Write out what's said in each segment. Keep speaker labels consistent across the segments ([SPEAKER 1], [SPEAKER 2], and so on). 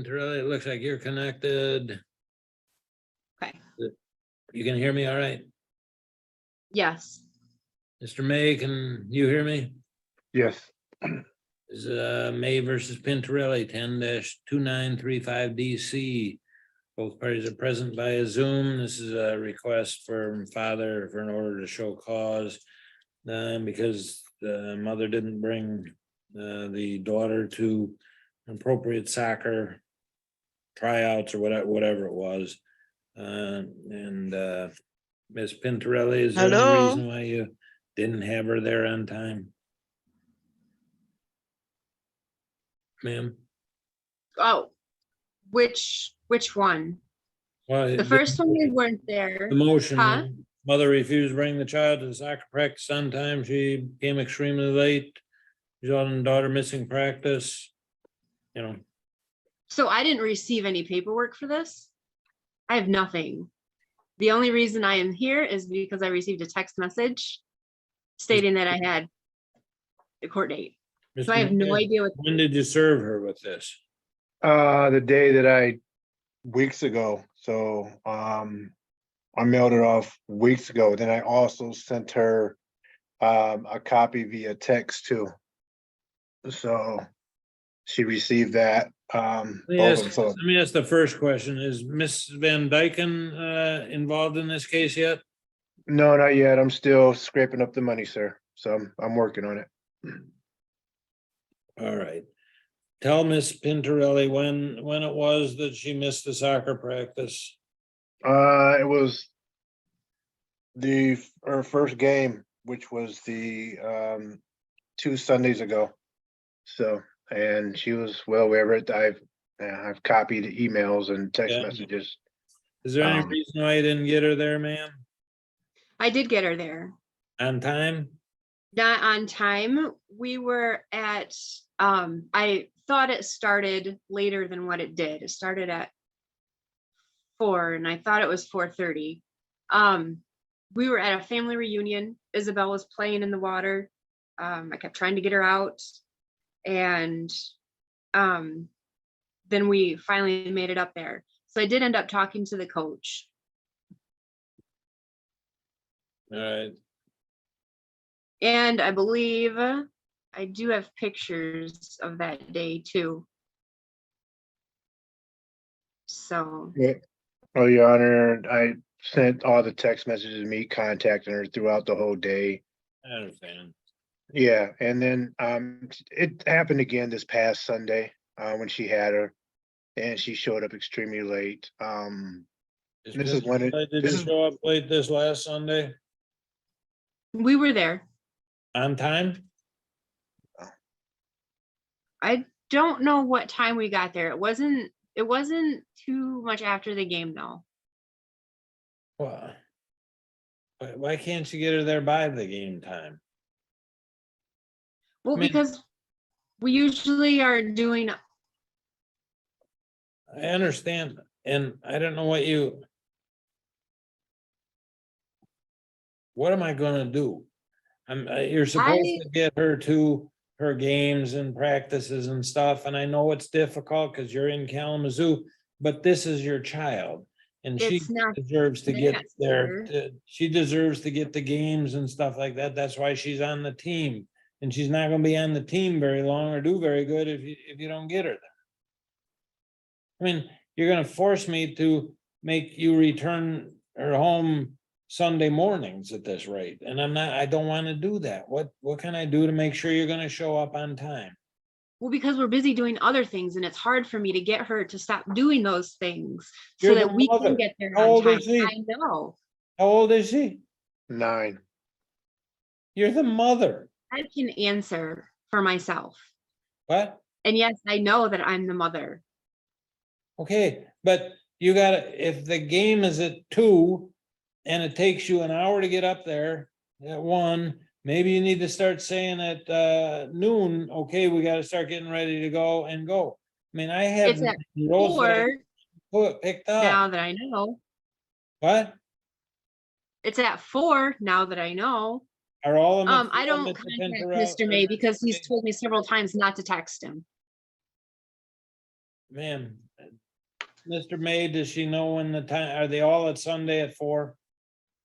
[SPEAKER 1] Pintarelli, it looks like you're connected.
[SPEAKER 2] Okay.
[SPEAKER 1] You can hear me all right?
[SPEAKER 2] Yes.
[SPEAKER 1] Mr. May, can you hear me?
[SPEAKER 3] Yes.
[SPEAKER 1] Is May versus Pintarelli, 10-2935 DC. Both parties are present via Zoom. This is a request from father for an order to show cause. Because the mother didn't bring the daughter to appropriate soccer tryouts or whatever it was. And Miss Pintarelli, is there any
[SPEAKER 4] Hello?
[SPEAKER 1] reason why you didn't have her there on time? Ma'am?
[SPEAKER 2] Oh, which one?
[SPEAKER 1] Well,
[SPEAKER 2] The first one we weren't there.
[SPEAKER 1] The motion,
[SPEAKER 2] Huh?
[SPEAKER 1] mother refused to bring the child to the soccer practice on time. She came extremely late. Resulting in daughter missing practice. You know,
[SPEAKER 2] So I didn't receive any paperwork for this. I have nothing. The only reason I am here is because I received a text message stating that I had the court date. So I have no idea what.
[SPEAKER 1] When did you serve her with this?
[SPEAKER 3] The day that weeks ago. So I mailed it off weeks ago. Then I also sent her a copy via text too. So she received that.
[SPEAKER 1] Let me
[SPEAKER 3] Both
[SPEAKER 1] ask,
[SPEAKER 3] of them. So
[SPEAKER 1] let me ask the first question. Is Miss Van Dyken involved in this case yet?
[SPEAKER 3] no, not yet. I'm still scraping up the money, sir. So I'm working on it.
[SPEAKER 1] All right. Tell Miss Pintarelli when it was that she missed the soccer practice.
[SPEAKER 3] It was her first game, which was the 2 Sundays ago. So, and she was well aware of it. I've copied emails and text
[SPEAKER 1] Yeah.
[SPEAKER 3] messages.
[SPEAKER 1] Is there any
[SPEAKER 3] Um,
[SPEAKER 1] reason why you didn't get her there, ma'am?
[SPEAKER 2] I did get her there.
[SPEAKER 1] On time?
[SPEAKER 2] Not on time. We were at, I thought it started later than what it did. It started at 4 and I thought it was 4:30. We were at a family reunion. Isabel was playing in the water. I kept trying to get her out. And then we finally made it up there. So I did end up talking to the coach.
[SPEAKER 1] All right.
[SPEAKER 2] And I believe I do have pictures of that day too. So,
[SPEAKER 3] Oh, Your Honor, I sent all the text messages of me contacting her throughout the whole day.
[SPEAKER 1] I understand.
[SPEAKER 3] Yeah, and then it happened again this past Sunday when she had her, and she showed up extremely late. This is when it.
[SPEAKER 1] Did
[SPEAKER 3] This
[SPEAKER 1] you
[SPEAKER 3] is
[SPEAKER 1] show up late this last Sunday?
[SPEAKER 2] we were there.
[SPEAKER 1] On time?
[SPEAKER 2] I don't know what time we got there. It wasn't too much after the game though.
[SPEAKER 1] Well, why can't you get her there by the game time?
[SPEAKER 2] Well,
[SPEAKER 1] I mean-
[SPEAKER 2] because we usually are doing,
[SPEAKER 1] I understand, and I don't know what am I gonna do? You're supposed to get her to her games and practices and stuff, and I know it's difficult because you're in Kalamazoo, but this is your child. And she
[SPEAKER 2] It's not
[SPEAKER 1] deserves to get
[SPEAKER 2] that,
[SPEAKER 1] there,
[SPEAKER 2] sir.
[SPEAKER 1] she deserves to get the games and stuff like that, that's why she's on the team. And she's not gonna be on the team very long or do very good if you don't get her there. I mean, you're gonna force me to make you return her home Sunday mornings at this rate, and I don't wanna do that. What can I do to make sure you're gonna show up on time?
[SPEAKER 2] Well, because we're busy doing other things and it's hard for me to get her to stop doing those things
[SPEAKER 1] You're
[SPEAKER 2] so
[SPEAKER 1] the
[SPEAKER 2] that we
[SPEAKER 1] mother.
[SPEAKER 2] can get there
[SPEAKER 1] How
[SPEAKER 2] on
[SPEAKER 1] old
[SPEAKER 2] time.
[SPEAKER 1] is she?
[SPEAKER 2] I know.
[SPEAKER 1] How old is she?
[SPEAKER 3] 9.
[SPEAKER 1] You're the mother.
[SPEAKER 2] I can answer for myself.
[SPEAKER 1] What?
[SPEAKER 2] And yes, I know that I'm the mother.
[SPEAKER 1] Okay, but you gotta, if the game is at 2 and it takes you an hour to get up there at 1, maybe you need to start saying at noon, okay, we gotta start getting ready to go and go. I mean, I have
[SPEAKER 2] It's at
[SPEAKER 1] roles that I
[SPEAKER 2] 4
[SPEAKER 1] picked
[SPEAKER 2] now
[SPEAKER 1] up.
[SPEAKER 2] that I know.
[SPEAKER 1] What?
[SPEAKER 2] It's at 4 now that I know.
[SPEAKER 1] Are all of them?
[SPEAKER 2] I don't contact Mr. May because he's told me several times not to text him.
[SPEAKER 1] Ma'am, Mr. May, does she know when the time, are they all at Sunday at 4?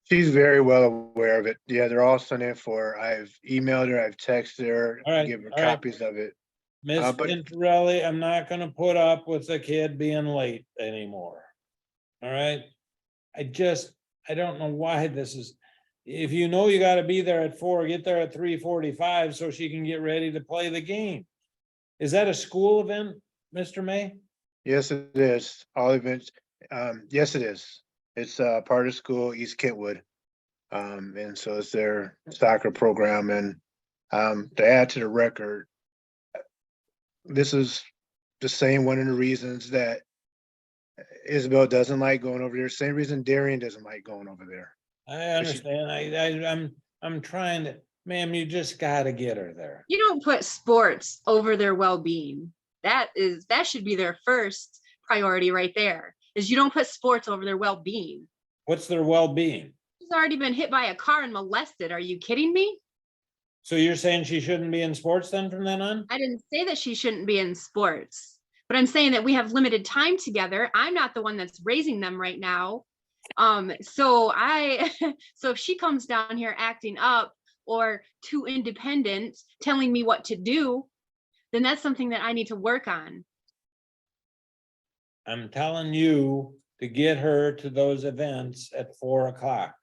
[SPEAKER 3] She's very well aware of it. Yeah, they're all sent in for, I've emailed her, I've texted her,
[SPEAKER 1] All right,
[SPEAKER 3] given her
[SPEAKER 1] all right.
[SPEAKER 3] copies of it.
[SPEAKER 1] Miss
[SPEAKER 3] but-
[SPEAKER 1] Pintarelli, I'm not gonna put up with the kid being late anymore. All right? I don't know why this is, if you know you gotta be there at 4, get there at 3:45 so she can get ready to play the game. Is that a school event, Mr. May?
[SPEAKER 3] Yes, it is. All events. Yes, it is. It's part of school, East Kentwood. And so it's their soccer program, and to add to the record, this is the same one of the reasons that Isabel doesn't like going over there. Same reason Darian doesn't like going over there.
[SPEAKER 1] I understand. I'm trying to, ma'am, you just gotta get her there.
[SPEAKER 2] You don't put sports over their well-being. That should be their first priority right there, is you don't put sports over their well-being.
[SPEAKER 1] What's their well-being?
[SPEAKER 2] She's already been hit by a car and molested. Are you kidding me?
[SPEAKER 1] So you're saying she shouldn't be in sports then from then on?
[SPEAKER 2] I didn't say that she shouldn't be in sports, but I'm saying that we have limited time together. I'm not the one that's raising them right now. So if she comes down here acting up or too independent, telling me what to do, then that's something that I need to work on.
[SPEAKER 1] I'm telling you to get her to those events at 4 o'clock.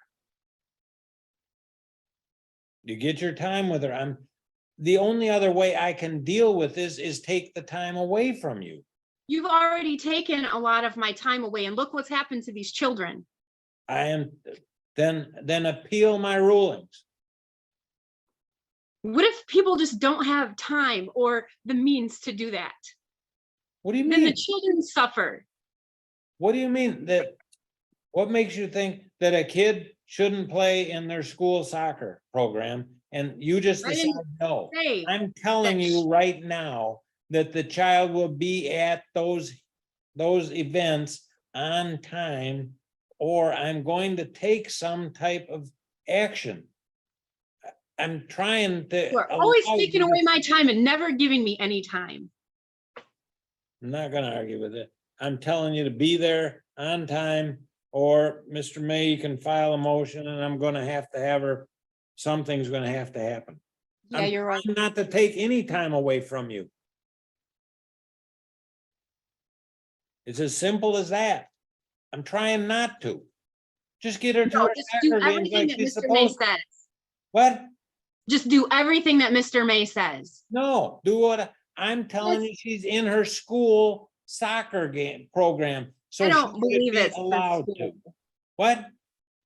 [SPEAKER 1] You get your time with her. The only other way I can deal with this is take the time away from you.
[SPEAKER 2] You've already taken a lot of my time away, and look what's happened to these children.
[SPEAKER 1] Then appeal my rulings.
[SPEAKER 2] What if people just don't have time or the means to do that?
[SPEAKER 1] What do you
[SPEAKER 2] Then
[SPEAKER 1] mean?
[SPEAKER 2] the children suffer.
[SPEAKER 1] What do you mean that? What makes you think that a kid shouldn't play in their school soccer program and you just
[SPEAKER 2] I
[SPEAKER 1] decide
[SPEAKER 2] didn't
[SPEAKER 1] no?
[SPEAKER 2] say
[SPEAKER 1] I'm telling
[SPEAKER 2] that
[SPEAKER 1] you right now that the child will be at those events on time, or I'm going to take some type of action. I'm trying to.
[SPEAKER 2] You're always
[SPEAKER 1] allow
[SPEAKER 2] taking
[SPEAKER 1] you to-
[SPEAKER 2] away my time and never giving me any time.
[SPEAKER 1] I'm not gonna argue with it. I'm telling you to be there on time, or Mr. May, you can file a motion and I'm gonna have to have her, something's gonna have to happen.
[SPEAKER 2] Yeah,
[SPEAKER 1] I'm
[SPEAKER 2] you're right.
[SPEAKER 1] trying not to take any time away from you. It's as simple as that. I'm trying not to. Just get her to
[SPEAKER 2] No,
[SPEAKER 1] her
[SPEAKER 2] just do
[SPEAKER 1] soccer games
[SPEAKER 2] everything
[SPEAKER 1] like
[SPEAKER 2] that
[SPEAKER 1] she's
[SPEAKER 2] Mr. May
[SPEAKER 1] supposed.
[SPEAKER 2] says.
[SPEAKER 1] What?
[SPEAKER 2] Just do everything that Mr. May says.
[SPEAKER 1] No, do what I'm telling you, she's in her school soccer game program. So
[SPEAKER 2] I
[SPEAKER 1] she
[SPEAKER 2] don't
[SPEAKER 1] should
[SPEAKER 2] believe
[SPEAKER 1] be
[SPEAKER 2] it's for
[SPEAKER 1] allowed to.
[SPEAKER 2] school.
[SPEAKER 1] What?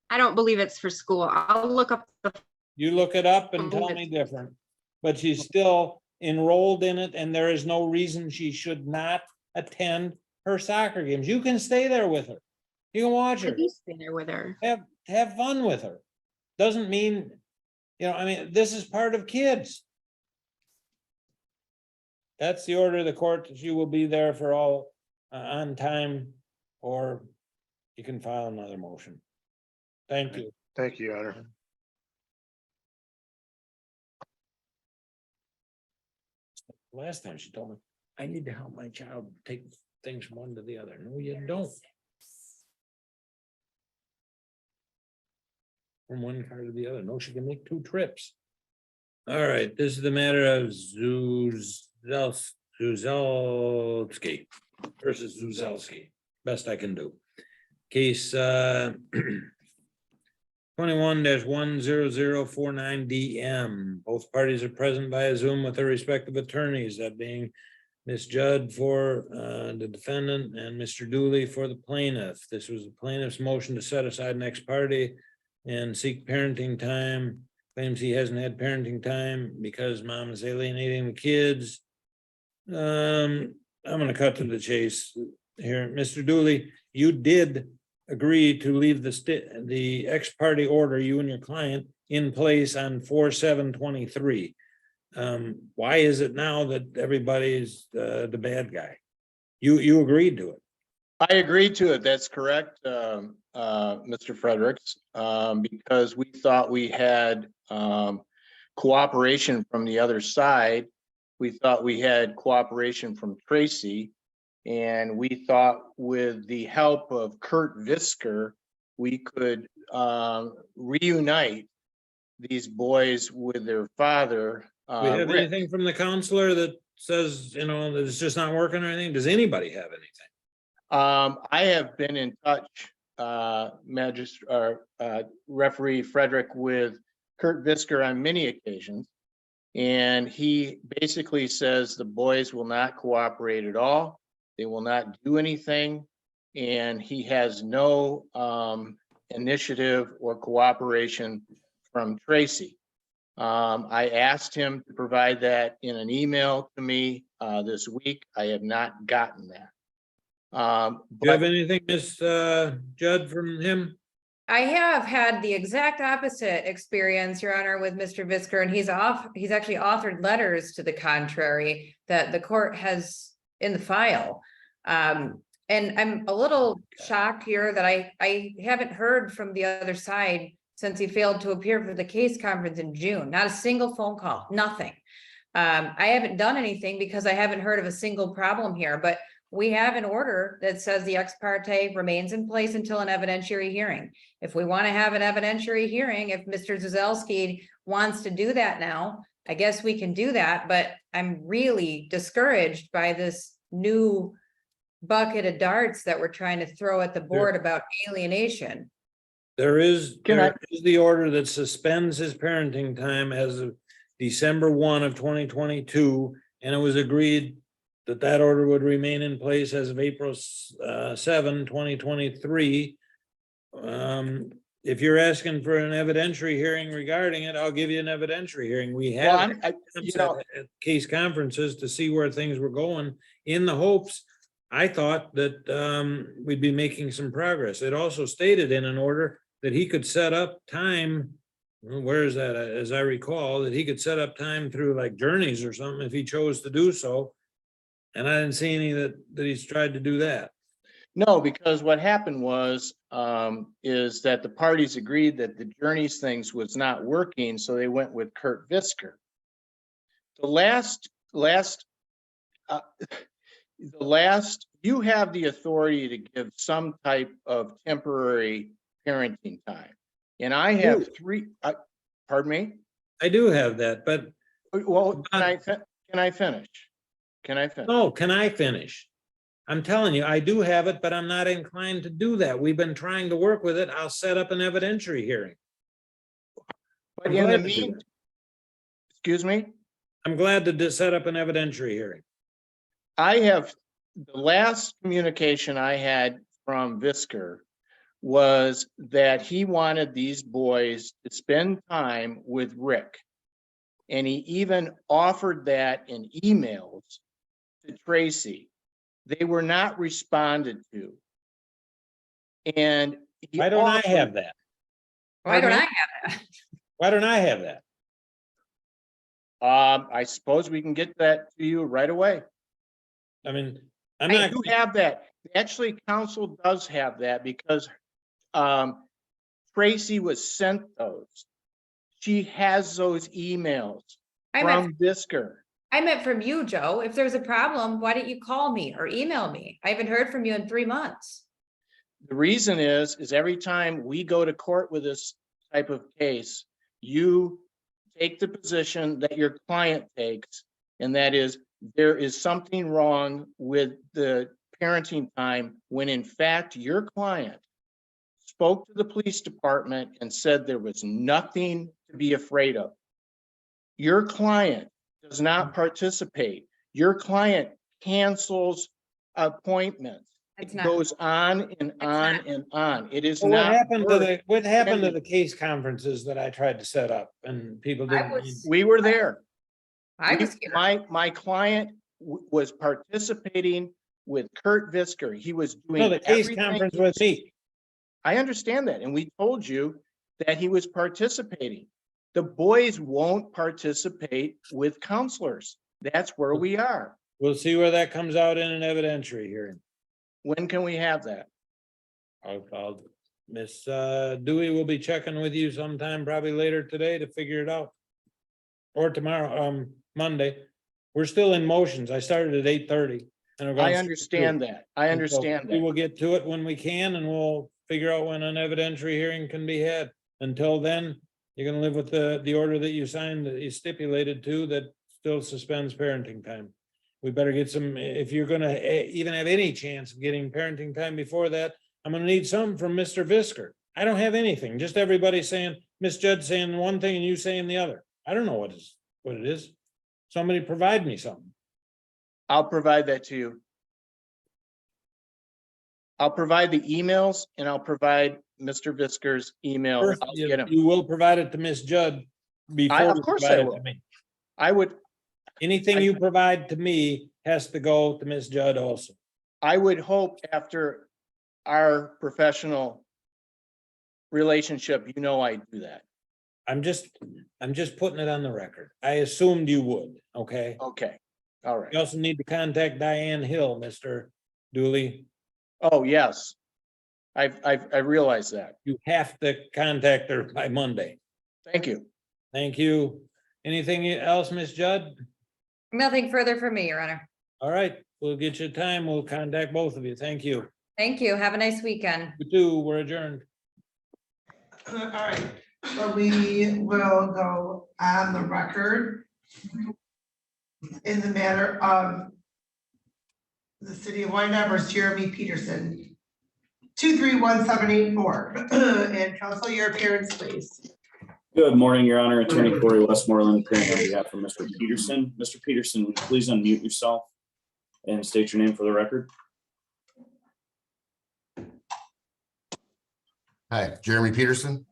[SPEAKER 2] I don't believe it's for school. I'll look up the.
[SPEAKER 1] You look it up and tell me different. But she's still enrolled in it and there is no reason she should not attend her soccer games. You can stay there with her. You can watch
[SPEAKER 2] I
[SPEAKER 1] her,
[SPEAKER 2] do stay there with her.
[SPEAKER 1] have fun with her. Doesn't mean, I mean, this is part of kids. That's the order of the court, that you will be there for all on time, or you can file another motion. Thank you.
[SPEAKER 3] Thank you, Your Honor.
[SPEAKER 1] Last time she told me, I need to help my child take things from one to the other. No, you don't. From one car to the other. No, she can make 2 trips. All right, this is the matter of Zuzelski versus Zuzelski. Best I can do. Case 21-10049 DM. Both parties are present via Zoom with their respective attorneys, that being Ms. Judd for the defendant and Mr. Dooley for the plaintiff. This was the plaintiff's motion to set aside next party and seek parenting time. Claims he hasn't had parenting time because mom is alienating the kids. I'm gonna cut to the chase here. Mr. Dooley, you did agree to leave the ex parte order, you and your client, in place on 4/7/23. Why is it now that everybody's the bad guy? You agreed to it.
[SPEAKER 4] I agreed to it. That's correct, Mr. Fredericks, because we thought we had cooperation from the other side. We thought we had cooperation from Tracy. And we thought with the help of Kurt Visker, we could reunite these boys with their father.
[SPEAKER 1] We have
[SPEAKER 4] Rick.
[SPEAKER 1] anything from the counselor that says, you know, that it's just not working or anything? Does anybody have anything?
[SPEAKER 4] I have been in touch, referee Frederick, with Kurt Visker on many occasions. And he basically says the boys will not cooperate at all. They will not do anything. And he has no initiative or cooperation from Tracy. I asked him to provide that in an email to me this week. I have not gotten that.
[SPEAKER 1] Do you have anything, Miss Judd, from him?
[SPEAKER 5] I have had the exact opposite experience, Your Honor, with Mr. Visker, and he's actually authored letters to the contrary that the court has in the file. And I'm a little shocked here that I haven't heard from the other side since he failed to appear for the case conference in June. Not a single phone call, nothing. I haven't done anything because I haven't heard of a single problem here, but we have an order that says the ex parte remains in place until an evidentiary hearing. If we want to have an evidentiary hearing, if Mr. Zuzelski wants to do that now, I guess we can do that, but I'm really discouraged by this new bucket of darts that we're trying to throw at the board about alienation.
[SPEAKER 1] There is the order that suspends his parenting time as of December 1 of 2022, and it was agreed that that order would remain in place as of April 7, 2023. If you're asking for an evidentiary hearing regarding it, I'll give you an evidentiary hearing. We have
[SPEAKER 4] Well,
[SPEAKER 1] at case conferences to see where things were going, in the hopes, I thought that we'd be making some progress. It also stated in an order that he could set up time. Where is that? As I recall, that he could set up time through like journeys or something if he chose to do so. And I didn't see any that he's tried to do that.
[SPEAKER 4] No, because what happened was, is that the parties agreed that the Journeys things was not working, so they went with Kurt Visker. The last, you have the authority to give some type of temporary parenting time. And I have three, pardon me?
[SPEAKER 1] I do have that, but
[SPEAKER 4] Well, can I finish? Can I finish?
[SPEAKER 1] no, can I finish? I'm telling you, I do have it, but I'm not inclined to do that. We've been trying to work with it. I'll set up an evidentiary hearing.
[SPEAKER 4] But
[SPEAKER 1] I'm
[SPEAKER 4] in the
[SPEAKER 1] glad to do
[SPEAKER 4] mean,
[SPEAKER 1] that.
[SPEAKER 4] excuse me,
[SPEAKER 1] I'm glad to set up an evidentiary hearing.
[SPEAKER 4] I have, the last communication I had from Visker was that he wanted these boys to spend time with Rick. And he even offered that in emails to Tracy. They were not responded to. And he
[SPEAKER 1] Why don't I
[SPEAKER 4] offered-
[SPEAKER 1] have that?
[SPEAKER 5] Why don't
[SPEAKER 4] Pardon
[SPEAKER 5] I
[SPEAKER 4] me?
[SPEAKER 5] have that?
[SPEAKER 1] Why don't I have that?
[SPEAKER 4] I suppose we can get that to you right away.
[SPEAKER 1] I mean, I'm
[SPEAKER 4] I
[SPEAKER 1] not,
[SPEAKER 4] do have that. Actually, council does have that because Tracy was sent those. She has those emails
[SPEAKER 5] I meant,
[SPEAKER 4] from Visker.
[SPEAKER 5] I meant from you, Joe. If there's a problem, why didn't you call me or email me? I haven't heard from you in 3 months.
[SPEAKER 4] The reason is every time we go to court with this type of case, you take the position that your client takes, and that is there is something wrong with the parenting time, when in fact your client spoke to the police department and said there was nothing to be afraid of. Your client does not participate. Your client cancels appointments.
[SPEAKER 5] It's
[SPEAKER 4] It
[SPEAKER 5] not.
[SPEAKER 4] goes on and on and on. It is
[SPEAKER 1] what
[SPEAKER 4] not.
[SPEAKER 1] happened to
[SPEAKER 4] worth-
[SPEAKER 1] what happened to the case conferences that I tried to set up and people
[SPEAKER 5] I
[SPEAKER 1] didn't?
[SPEAKER 5] was-
[SPEAKER 4] We were there.
[SPEAKER 5] I was here.
[SPEAKER 4] My client was participating with Kurt Visker. He was doing.
[SPEAKER 1] No, the case
[SPEAKER 4] everything
[SPEAKER 1] conference
[SPEAKER 4] he
[SPEAKER 1] with
[SPEAKER 4] was-
[SPEAKER 1] me.
[SPEAKER 4] I understand that, and we told you that he was participating. The boys won't participate with counselors. That's where we are.
[SPEAKER 1] We'll see where that comes out in an evidentiary hearing.
[SPEAKER 4] When can we have that?
[SPEAKER 1] Miss Dewey will be checking with you sometime probably later today to figure it out. Or tomorrow, Monday. We're still in motions. I started at 8:30. And we're
[SPEAKER 4] I
[SPEAKER 1] gonna-
[SPEAKER 4] understand that. I
[SPEAKER 1] And so
[SPEAKER 4] understand
[SPEAKER 1] We
[SPEAKER 4] that.
[SPEAKER 1] will get to it when we can, and we'll figure out when an evidentiary hearing can be had. Until then, you're gonna live with the order that you signed, that you stipulated to, that still suspends parenting time. We better get some, if you're gonna even have any chance of getting parenting time before that, I'm gonna need some from Mr. Visker. I don't have anything, just everybody saying, Miss Judd saying one thing and you saying the other. I don't know what it is. Somebody provide me something.
[SPEAKER 4] I'll provide that to you. I'll provide the emails and I'll provide Mr. Visker's email.
[SPEAKER 1] First,
[SPEAKER 4] I'll
[SPEAKER 1] you
[SPEAKER 4] get him.
[SPEAKER 1] you will provide it to Miss Judd before.
[SPEAKER 4] Of
[SPEAKER 1] you
[SPEAKER 4] course
[SPEAKER 1] provide
[SPEAKER 4] I
[SPEAKER 1] it to
[SPEAKER 4] will.
[SPEAKER 1] me.
[SPEAKER 4] I would,
[SPEAKER 1] Anything
[SPEAKER 4] I-
[SPEAKER 1] you provide to me has to go to Miss Judd also.
[SPEAKER 4] I would hope after our professional relationship, you know, I do that.
[SPEAKER 1] I'm just putting it on the record. I assumed you would, okay?
[SPEAKER 4] Okay, all right.
[SPEAKER 1] You also need to contact Diane Hill, Mr. Dooley.
[SPEAKER 4] Oh, yes. I realize that.
[SPEAKER 1] You have to contact her by Monday.
[SPEAKER 4] Thank you.
[SPEAKER 1] Thank you. Anything else, Miss Judd?
[SPEAKER 5] Nothing further from me, Your Honor.
[SPEAKER 1] All right, we'll get you time. We'll contact both of you. Thank you.
[SPEAKER 5] Thank you. Have a nice weekend.
[SPEAKER 1] You too. We're adjourned.
[SPEAKER 6] All right, so we will go on the record in the matter of the city of Wyandotte versus Jeremy Peterson, 231784, and counsel your appearance, please.
[SPEAKER 7] Good morning, Your Honor. Attorney Corey Westmoreland, appearing on behalf of Mr. Peterson. Mr. Peterson, would you please unmute yourself and state your name for the record?
[SPEAKER 8] Hi, Jeremy Peterson.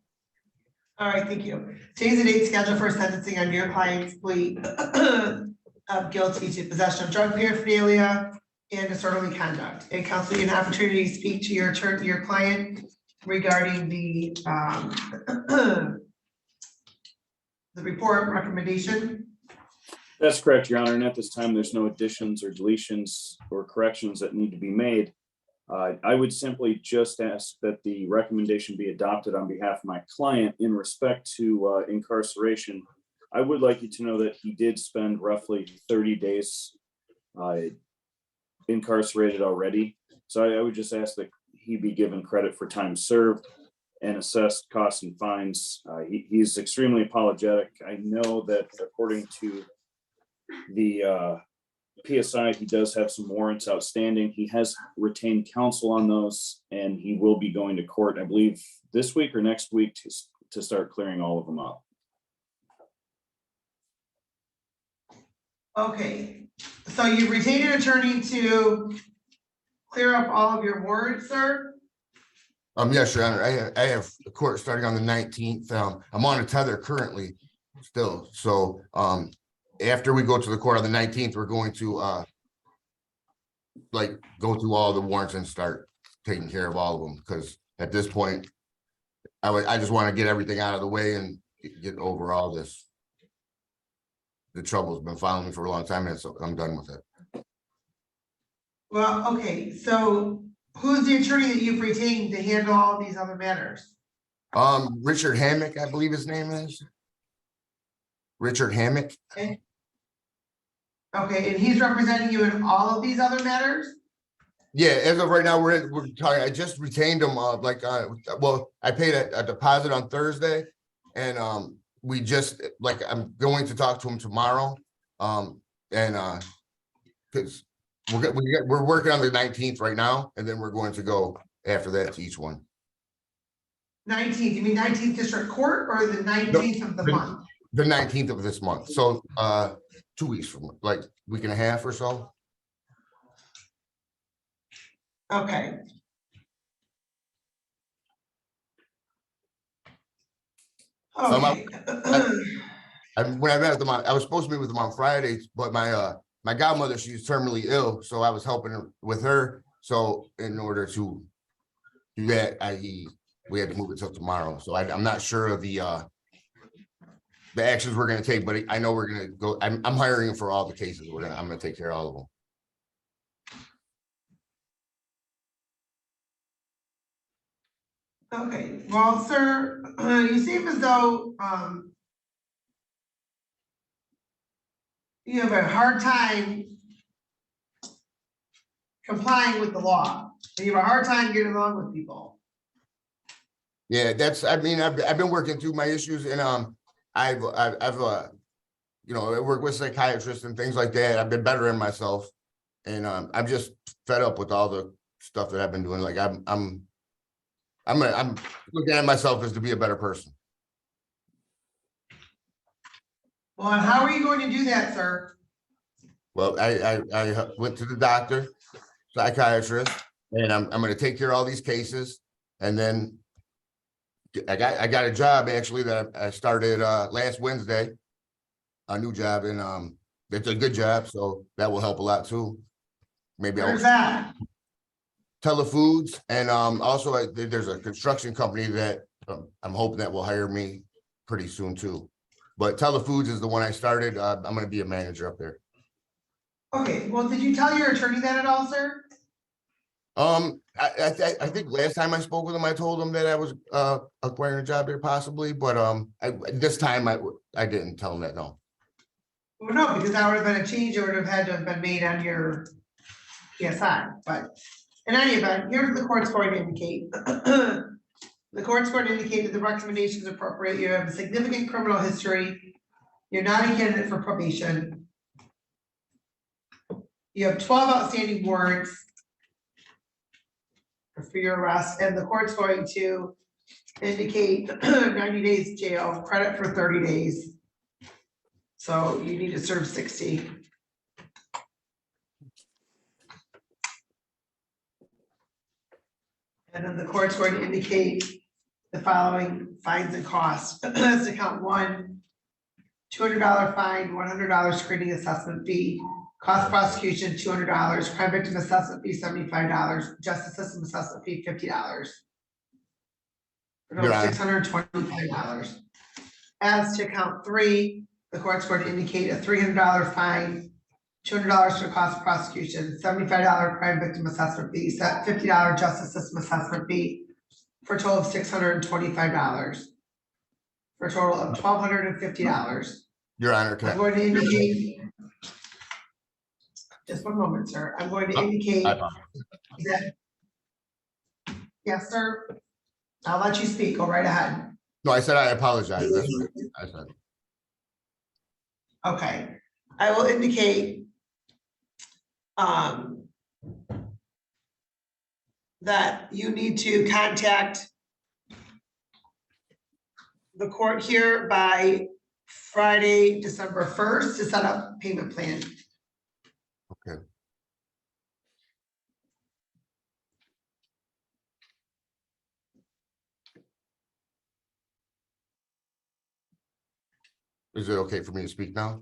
[SPEAKER 6] All right, thank you. Today's the date scheduled for sentencing on your client's plea of guilty to possession of drug paraphernalia and disorderly conduct. And counsel, you have an opportunity to speak to your client regarding the the report recommendation.
[SPEAKER 7] That's correct, Your Honor. And at this time, there's no additions or deletions or corrections that need to be made. I would simply just ask that the recommendation be adopted on behalf of my client in respect to incarceration. I would like you to know that he did spend roughly 30 days incarcerated already. So I would just ask that he be given credit for time served and assessed costs and fines. He's extremely apologetic. I know that according to the PSI, he does have some warrants outstanding. He has retained counsel on those, and he will be going to court, I believe, this week or next week to start clearing all of them up.
[SPEAKER 6] Okay, so you retained an attorney to clear up all of your warrants, sir?
[SPEAKER 8] Yes, Your Honor, I have a court starting on the 19th. I'm on a tether currently still, so after we go to the court on the 19th, we're going to go through all the warrants and start taking care of all of them, because at this point, I just want to get everything out of the way and get over all this. The trouble's been following me for a long time, and so I'm done with it.
[SPEAKER 6] Well, okay, so who's the attorney that you've retained to handle all these other matters?
[SPEAKER 8] Richard Hammock, I believe his name is. Richard Hammock.
[SPEAKER 6] Okay, and he's representing you in all of these other matters?
[SPEAKER 8] Yeah, as of right now, we're talking, I just retained him, well, I paid a deposit on Thursday. And we just, I'm going to talk to him tomorrow. Because we're working on the 19th right now, and then we're going to go after that to each one.
[SPEAKER 6] 19th, you mean 19th District Court or the 19th of the month?
[SPEAKER 8] The 19th of this month, so 2 weeks from, week and a half or so.
[SPEAKER 6] Okay. Okay.
[SPEAKER 8] When I met with him, I was supposed to meet with him on Friday, but my godmother, she's terminally ill, so I was helping her with her. So in order to do that, we had to move it till tomorrow. So I'm not sure of the actions we're going to take, but I know we're going to go. I'm hiring him for all the cases. I'm going to take care of all of them.
[SPEAKER 6] Okay, well, sir, you seem as though you have a hard time complying with the law. And you have a hard time getting along with people.
[SPEAKER 8] Yeah, I mean, I've been working through my issues and, I've, you know, I work with psychiatrists and things like that. I've been bettering myself. And, I'm just fed up with all the stuff that I've been doing. Like, I'm looking at myself as to be a better person.
[SPEAKER 6] Well, and how are you going to do that, sir?
[SPEAKER 8] Well, I went to the doctor, psychiatrist, and I'm gonna take care of all these cases. And then I got a job actually that I started last Wednesday. A new job, and it's a good job, so that will help a lot too. Maybe
[SPEAKER 6] Where's
[SPEAKER 8] I'll
[SPEAKER 6] that?
[SPEAKER 8] Telefoods, and also there's a construction company that I'm hoping that will hire me pretty soon too. But Telefoods is the one I started. I'm gonna be a manager up there.
[SPEAKER 6] Okay, well, did you tell your attorney that at all, sir?
[SPEAKER 8] I think last time I spoke with him, I told him that I was acquiring a job there possibly, but this time I didn't tell him that, no.
[SPEAKER 6] Well, no, because that would have been a change that would have had to have been made on your PSI, but in any event, here's what the court's going to indicate. The court's going to indicate that the recommendation is appropriate. You have a significant criminal history. You're not a candidate for probation. You have 12 outstanding warrants for your arrest, and the court's going to indicate 90 days jail, credit for 30 days. So you need to serve 60. And then the court's going to indicate the following fines and costs. As to count one, $200 fine, $100 screening assessment fee, cost of prosecution, $200, crime victim assessment fee, $75, justice system assessment fee, $50.
[SPEAKER 8] Your Honor.
[SPEAKER 6] $625. As to count three, the court's going to indicate a $300 fine, $200 for cost of prosecution, $75 crime victim assessment fee, $50 justice system assessment fee, for a total of $625. For a total of $1,250.
[SPEAKER 8] Your Honor,
[SPEAKER 6] I'm going to indicate. Just one moment, sir. I'm going to indicate that. Yes, sir. I'll let you speak. Go right ahead.
[SPEAKER 8] No, I said I apologize. That's what I said.
[SPEAKER 6] Okay, I will indicate that you need to contact the court here by Friday, December 1st to set up payment plan.
[SPEAKER 8] Okay. Is it okay for me to speak now?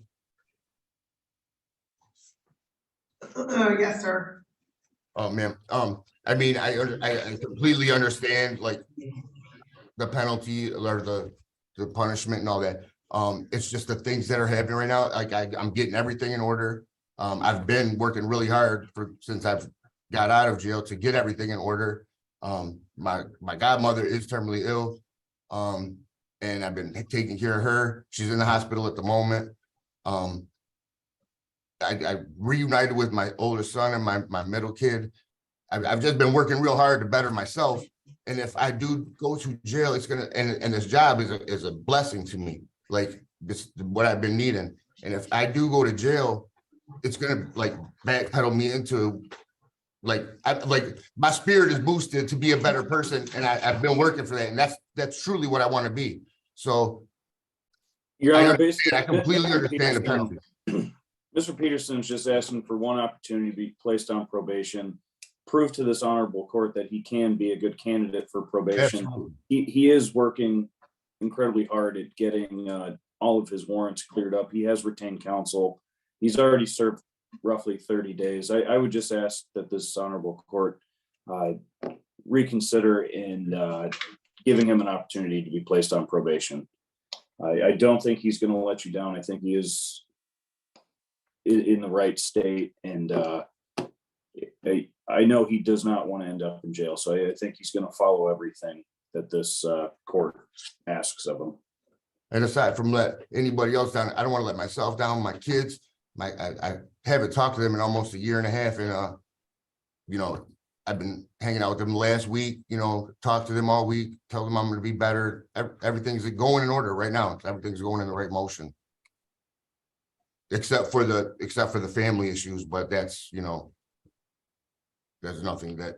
[SPEAKER 6] Yes, sir.
[SPEAKER 8] Oh, ma'am, I mean, I completely understand like the penalty or the punishment and all that. It's just the things that are happening right now. Like I'm getting everything in order. I've been working really hard since I've got out of jail to get everything in order. My godmother is terminally ill. And I've been taking care of her. She's in the hospital at the moment. I reunited with my oldest son and my middle kid. I've just been working real hard to better myself. And if I do go to jail, it's gonna, and this job is a blessing to me. Like this, what I've been needing. And if I do go to jail, it's gonna like backpedal me into like my spirit is boosted to be a better person. And I've been working for that. And that's truly what I want to be. So
[SPEAKER 7] Your
[SPEAKER 8] I
[SPEAKER 7] Honor,
[SPEAKER 8] understand, I completely understand the penalty.
[SPEAKER 7] Mr. Peterson is just asking for one opportunity to be placed on probation, prove to this honorable court that he can be a good candidate for probation.
[SPEAKER 8] Absolutely.
[SPEAKER 7] He is working incredibly hard at getting all of his warrants cleared up. He has retained counsel. He's already served roughly 30 days. I would just ask that this honorable court reconsider in giving him an opportunity to be placed on probation. I don't think he's going to let you down. I think he is in the right state, and I know he does not want to end up in jail. So I think he's going to follow everything that this court asks of him.
[SPEAKER 8] And aside from let anybody else down, I don't want to let myself down, my kids, I haven't talked to them in almost a year and a half, and you know, I've been hanging out with them last week, you know, talked to them all week, tell them I'm gonna be better. Everything's going in order right now. Everything's going in the right motion. Except for the family issues, but that's, you know, there's nothing that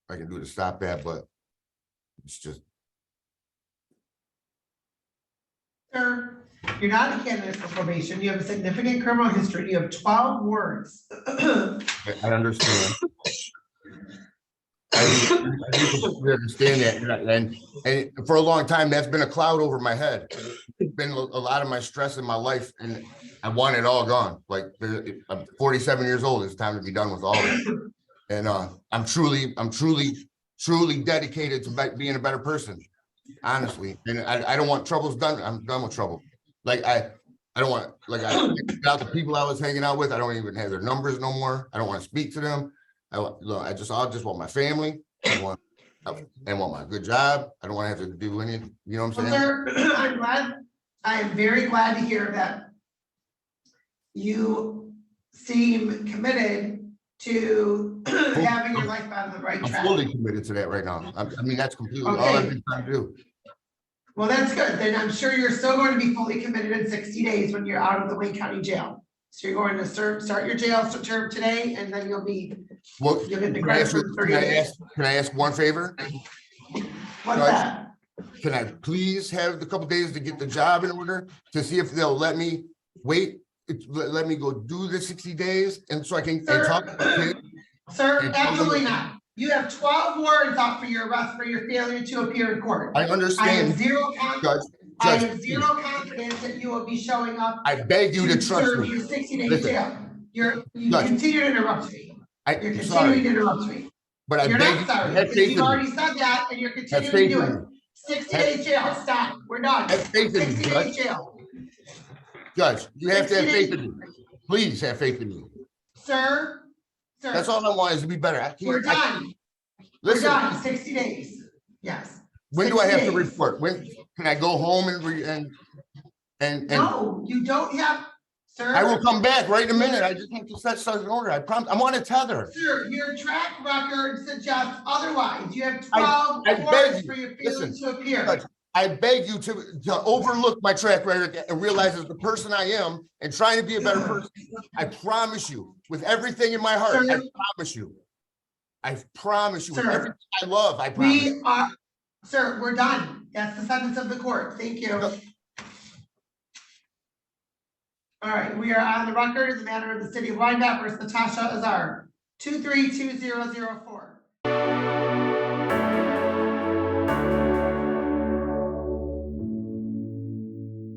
[SPEAKER 8] I can do to stop that, but it's just,
[SPEAKER 6] Sir, you're not a candidate for probation. You have a significant criminal history. You have 12 words.
[SPEAKER 8] I understand. I do completely understand that, and for a long time, that's been a cloud over my head. It's been a lot of my stress in my life, and I want it all gone. Like, I'm 47 years old. It's time to be done with all that. And I'm truly dedicated to being a better person, honestly. And I don't want troubles done. I'm done with trouble. Like I don't want, like, the people I was hanging out with, I don't even have their numbers no more. I don't want to speak to them. I just want my family. I want my good job. I don't want to have to do anything. You know what I'm
[SPEAKER 6] Well,
[SPEAKER 8] saying?
[SPEAKER 6] sir, I am very glad to hear that you seem committed to having your life on the right
[SPEAKER 8] I'm
[SPEAKER 6] track.
[SPEAKER 8] fully committed to that right now. I mean, that's completely all
[SPEAKER 6] Okay.
[SPEAKER 8] I've been trying to do.
[SPEAKER 6] Well, that's good. Then I'm sure you're still going to be fully committed in 60 days when you're out of the Wayne County Jail. So you're going to start your jail term today, and then you'll
[SPEAKER 8] Well,
[SPEAKER 6] get the
[SPEAKER 8] can
[SPEAKER 6] credit for 30 days.
[SPEAKER 8] I ask one favor?
[SPEAKER 6] What's
[SPEAKER 8] Judge,
[SPEAKER 6] that?
[SPEAKER 8] Can I please have the couple days to get the job in order to see if they'll let me wait, let me go do the 60 days and so I can and talk to my kids?
[SPEAKER 6] Sir, absolutely not. You have 12 warrants out for your arrest for your failure to appear in court.
[SPEAKER 8] I
[SPEAKER 6] I have
[SPEAKER 8] understand,
[SPEAKER 6] zero
[SPEAKER 8] Judge.
[SPEAKER 6] I
[SPEAKER 8] Judge,
[SPEAKER 6] have zero confidence that you will be showing up
[SPEAKER 8] I beg you to trust
[SPEAKER 6] serve
[SPEAKER 8] me.
[SPEAKER 6] your 60-day
[SPEAKER 8] Listen.
[SPEAKER 6] jail. You
[SPEAKER 8] Judge.
[SPEAKER 6] continue to interrupt me. You're
[SPEAKER 8] I'm
[SPEAKER 6] continuing
[SPEAKER 8] sorry,
[SPEAKER 6] to interrupt me.
[SPEAKER 8] but I
[SPEAKER 6] You're
[SPEAKER 8] beg
[SPEAKER 6] not
[SPEAKER 8] you,
[SPEAKER 6] sorry,
[SPEAKER 8] have
[SPEAKER 6] because
[SPEAKER 8] faith
[SPEAKER 6] you've
[SPEAKER 8] in me.
[SPEAKER 6] already said that and you're
[SPEAKER 8] Have
[SPEAKER 6] continuing to
[SPEAKER 8] faith
[SPEAKER 6] do
[SPEAKER 8] in
[SPEAKER 6] it.
[SPEAKER 8] me.
[SPEAKER 6] 60-day jail, stop. We're done.
[SPEAKER 8] Have faith in me,
[SPEAKER 6] 60-day
[SPEAKER 8] Judge.
[SPEAKER 6] jail.
[SPEAKER 8] Judge, you have to have
[SPEAKER 6] 60
[SPEAKER 8] faith
[SPEAKER 6] days.
[SPEAKER 8] in me. Please have faith in me.
[SPEAKER 6] Sir,
[SPEAKER 8] That's all I want is to be better.
[SPEAKER 6] we're done. We're
[SPEAKER 8] Listen,
[SPEAKER 6] done, 60 days. Yes.
[SPEAKER 8] when do I have to
[SPEAKER 6] 60 days.
[SPEAKER 8] report? When can I go home and
[SPEAKER 6] No, you don't have, sir.
[SPEAKER 8] I will come back right in a minute. I just have to set stuff in order. I promise. I'm on a tether.
[SPEAKER 6] Sir, your track record suggests otherwise. You have
[SPEAKER 8] I
[SPEAKER 6] 12
[SPEAKER 8] beg
[SPEAKER 6] warrants
[SPEAKER 8] you.
[SPEAKER 6] for your failure
[SPEAKER 8] Listen,
[SPEAKER 6] to appear.
[SPEAKER 8] Judge, I beg you to overlook my track record and realize as the person I am and trying to be a better person. I promise you, with everything in my heart,
[SPEAKER 6] Sir.
[SPEAKER 8] I promise you. I promise you, with
[SPEAKER 6] Sir.
[SPEAKER 8] everything I love, I promise.
[SPEAKER 6] We are, sir, we're done. That's the sentence of the court. Thank you.
[SPEAKER 8] No.
[SPEAKER 6] All right, we are on the record as a matter of the city of Wyandotte versus Natasha Azar, 232004.